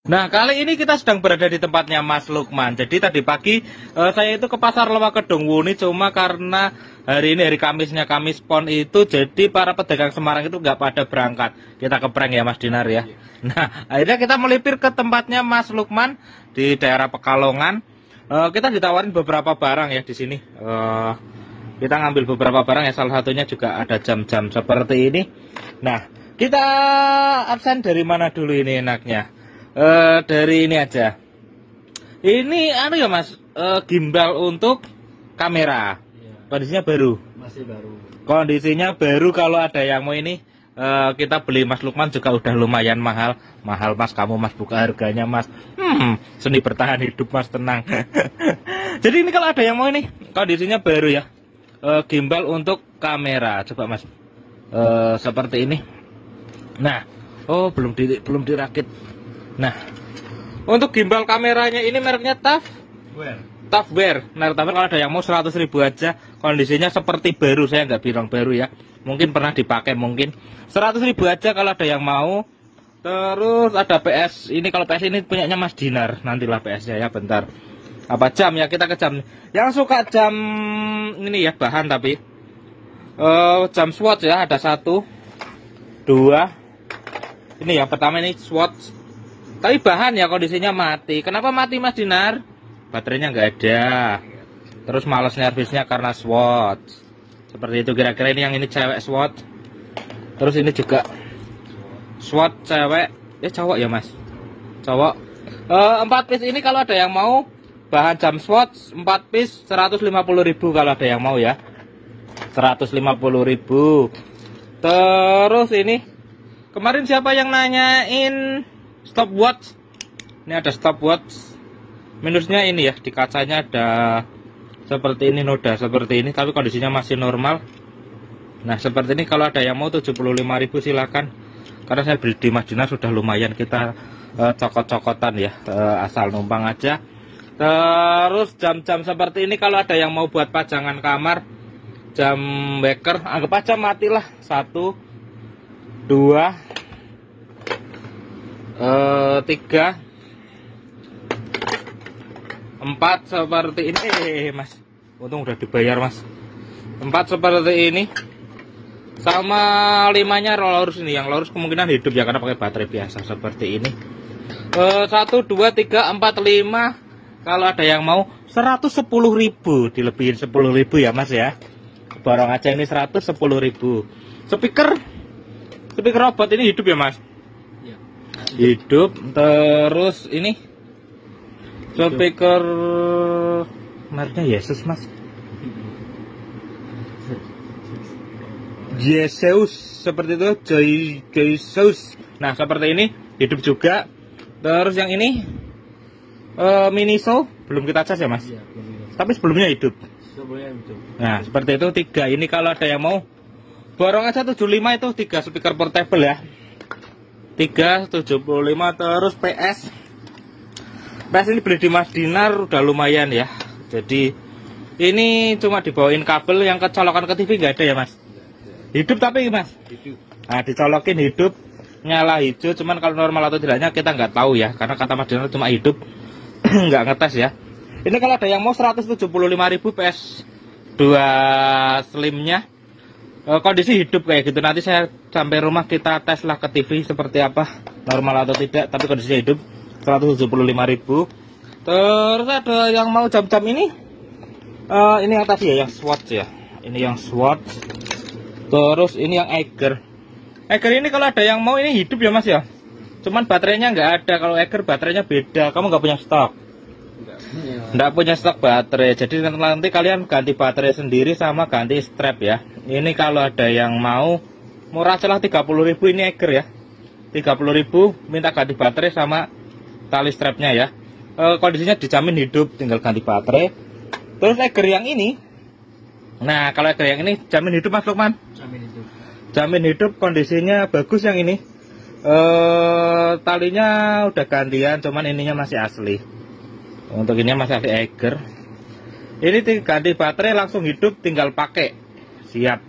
Nah, kali ini kita sedang berada di tempatnya Mas Lukman. Jadi tadi pagi saya itu ke Pasar Lewak Kedungwuni, cuma karena hari ini hari Kamisnya, Kamis Pon itu, jadi para pedagang Semarang itu nggak pada berangkat. Kita ke prank ya Mas Dinar ya. Nah, akhirnya kita melipir ke tempatnya Mas Lukman di daerah Pekalongan. Kita ditawarin beberapa barang ya di sini. Kita ngambil beberapa barang ya, salah satunya juga ada jam-jam seperti ini. Nah, kita absen dari mana dulu ini enaknya? Dari ini aja. Ini anu ya Mas, gimbal untuk kamera. Kondisinya baru. Masih baru. Kondisinya baru. Kalau ada yang mau ini, kita beli Mas Lukman juga udah lumayan mahal. Mahal Mas, kamu Mas buka harganya Mas. Seni bertahan hidup Mas, tenang. Jadi ini kalau ada yang mau ini, kondisinya baru ya. Gimbal untuk kamera. Coba Mas, seperti ini. Nah, oh belum dirakit. Nah, untuk gimbal kameranya ini mereknya Tafware. Nah, kalau ada yang mau 100.000 aja, kondisinya seperti baru. Saya nggak bilang baru ya, mungkin pernah dipakai mungkin. 100.000 aja kalau ada yang mau. Terus ada PS. Ini kalau PS ini punyanya Mas Dinar. Nantilah PS-nya ya, bentar. Apa jam ya, kita ke jam. Yang suka jam ini ya, bahan tapi jam Swatch ya, ada 1, 2. Ini yang pertama ini Swatch. Tapi bahan ya kondisinya mati. Kenapa mati Mas Dinar? Baterainya nggak ada. Terus males servisnya karena Swatch. Seperti itu kira-kira. Ini yang ini cewek Swatch. Terus ini juga Swatch cewek. Cowok ya Mas. Cowok. 4 piece ini kalau ada yang mau, bahan jam Swatch 4 piece 150.000 kalau ada yang mau ya. 150.000. Terus ini kemarin siapa yang nanyain stopwatch? Ini ada stopwatch. Minusnya ini ya, di kacanya ada seperti ini, noda seperti ini, tapi kondisinya masih normal. Nah, seperti ini kalau ada yang mau 75.000 silakan. Karena saya beli di Mas Dinar sudah lumayan, kita cokot-cokotan ya, asal numpang aja. Terus jam-jam seperti ini kalau ada yang mau buat pajangan kamar, jam waker, anggap aja matilah. 1, 2, 3, 4 seperti ini. Mas, untung udah dibayar Mas. 4 seperti ini. Sama 5-nya lurus ini. Yang lurus kemungkinan hidup ya, karena pakai baterai biasa seperti ini. 1, 2, 3, 4, 5. Kalau ada yang mau 110.000, dilebihin 10.000 ya Mas ya. Barang aja ini 110.000. Speaker robot ini hidup ya Mas? Hidup. Terus ini speaker mereknya Yesus Mas. Yesus seperti itu, Jesus. Nah, seperti ini hidup juga. Terus yang ini Miniso belum kita cas ya Mas? Iya, tapi sebelumnya hidup. Nah, seperti itu 3. Ini kalau ada yang mau, borong aja 75 itu 3 speaker portable ya. 375. Terus PS ini beli di Mas Dinar udah lumayan ya. Jadi ini cuma dibawain kabel, yang kecolokan ke TV nggak ada ya Mas? Hidup tapi Mas? Hidup. Nah, dicolokin hidup, nyala hijau. Cuman kalau normal atau tidaknya kita nggak tahu ya, karena kata Mas Dinar cuma hidup. Nggak ngetes ya. Ini kalau ada yang mau 175.000 PS2 slimnya. Kondisi hidup kayak gitu. Nanti saya sampai rumah kita tes lah ke TV seperti apa, normal atau tidak. Tapi kondisinya hidup 175.000. Terus ada yang mau jam-jam ini. Ini yang tadi ya, yang Swatch ya. Ini yang Swatch. Terus ini yang Eiger. Eiger ini kalau ada yang mau ini hidup ya Mas ya. Cuman baterainya nggak ada. Kalau Eiger baterainya beda. Kamu nggak punya stok? Nggak punya stok baterai. Jadi nanti kalian ganti baterai sendiri sama ganti strap ya. Ini kalau ada yang mau, murah celah 30.000 ini Eiger ya. 30.000 minta ganti baterai sama tali strapnya ya. Kondisinya dijamin hidup, tinggal ganti baterai. Terus Eiger yang ini, nah kalau Eiger yang ini jamin hidup Mas Lukman. Jamin hidup, kondisinya bagus yang ini. Talinya udah gantian, cuman ininya masih asli. Untuk ini masih asli Eiger. Ini ganti baterai langsung hidup, tinggal pakai. Siap.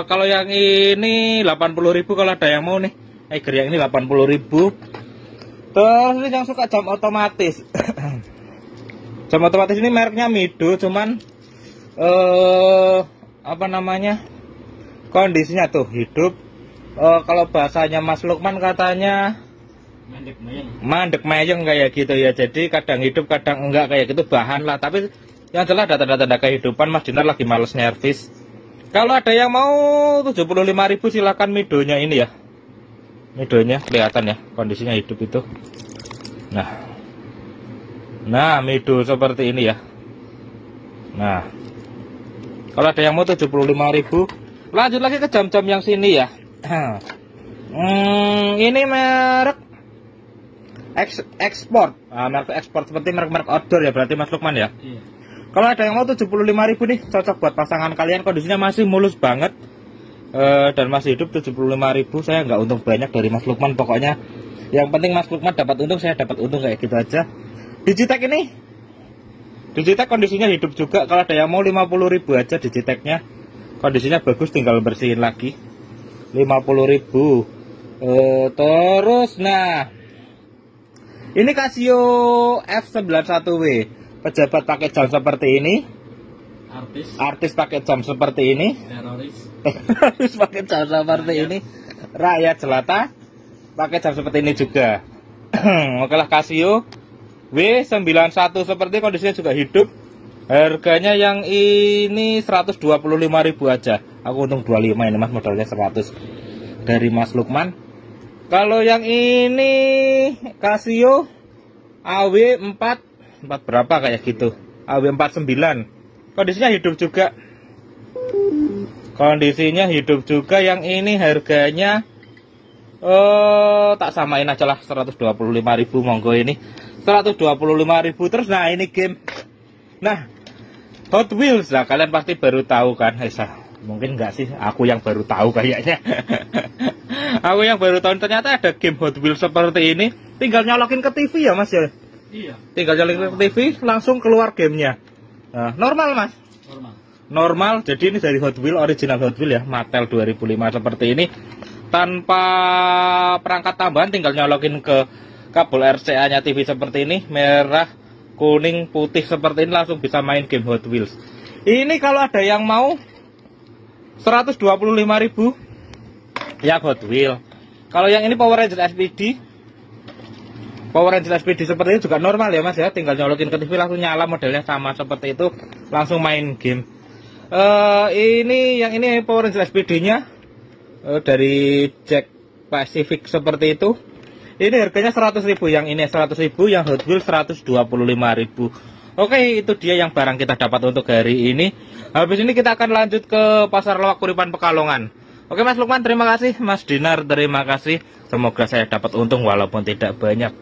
Kalau yang ini 80.000 kalau ada yang mau nih. Eiger yang ini 80.000. Terus ini yang suka jam otomatis. Jam otomatis ini mereknya Mido, cuman apa namanya, kondisinya tuh hidup. Kalau bahasanya Mas Lukman katanya mandek mayeng kayak gitu ya. Jadi kadang hidup kadang enggak kayak gitu, bahan lah. Tapi yang jelas ada tanda-tanda kehidupan. Mas Dinar lagi males nyervis. Kalau ada yang mau 75.000 silakan Midonya ini ya. Midonya kelihatan ya kondisinya hidup itu. Nah Mido seperti ini ya. Nah kalau ada yang mau 75.000, lanjut lagi ke jam-jam yang sini ya. Ini merek ekspor. Merek ekspor seperti merek-merek outdoor ya berarti Mas Lukman ya. Iya. Kalau ada yang mau 75.000 nih, cocok buat pasangan kalian, kondisinya masih mulus banget. Dan masih hidup 75.000. Saya nggak untung banyak dari Mas Lukman, pokoknya yang penting Mas Lukman dapat untung, saya dapat untung, kayak gitu aja. Digitech ini, Digitech kondisinya hidup juga. Kalau ada yang mau 50.000 aja Digitechnya, kondisinya bagus, tinggal bersihin lagi. 50.000. Terus nah ini Casio F91W, pejabat pakai jam seperti ini. Artis pakai jam seperti ini. Teroris pakai jam seperti ini. Rakyat jelata pakai jam seperti ini juga. Oke lah, Casio W91 seperti kondisinya juga hidup. Harganya yang ini 125.000 aja. Aku untung 25 ini Mas, modalnya 100 dari Mas Lukman. Kalau yang ini Casio AW4 berapa kayak gitu. AW49. Kondisinya hidup juga. Kondisinya hidup juga. Yang ini harganya tak samain aja lah, 125.000 monggo ini. 125.000. Terus nah ini game. Nah, Hot Wheels lah, kalian pasti baru tahu kan? Mungkin enggak sih, aku yang baru tahu kayaknya. Aku yang baru tahu ternyata ada game Hot Wheels seperti ini. Tinggal nyolokin ke TV ya Mas ya? Iya. Tinggal nyolokin ke TV, langsung keluar gamenya. Nah, normal Mas? Normal, jadi ini dari Hot Wheels, original Hot Wheels ya, Mattel 2005 seperti ini. Tanpa perangkat tambahan, tinggal nyolokin ke kabel RCA nya TV seperti ini. Merah, kuning, putih seperti ini, langsung bisa main game Hot Wheels. Ini kalau ada yang mau 125.000 ya Hot Wheels. Kalau yang ini Power Ranger SPD. Power Ranger SPD seperti ini juga normal ya Mas ya. Tinggal nyolokin ke TV langsung nyala, modelnya sama seperti itu, langsung main game. Ini yang ini Power Ranger SPD-nya dari Jack Pacific seperti itu. Ini harganya 100.000, yang ini 100.000, yang Hot Wheels 125.000. Oke, itu dia yang barang kita dapat untuk hari ini. Habis ini kita akan lanjut ke Pasar Loak Kuripan Pekalongan. Oke Mas Lukman, terima kasih. Mas Dinar, terima kasih. Semoga saya dapat untung walaupun tidak banyak.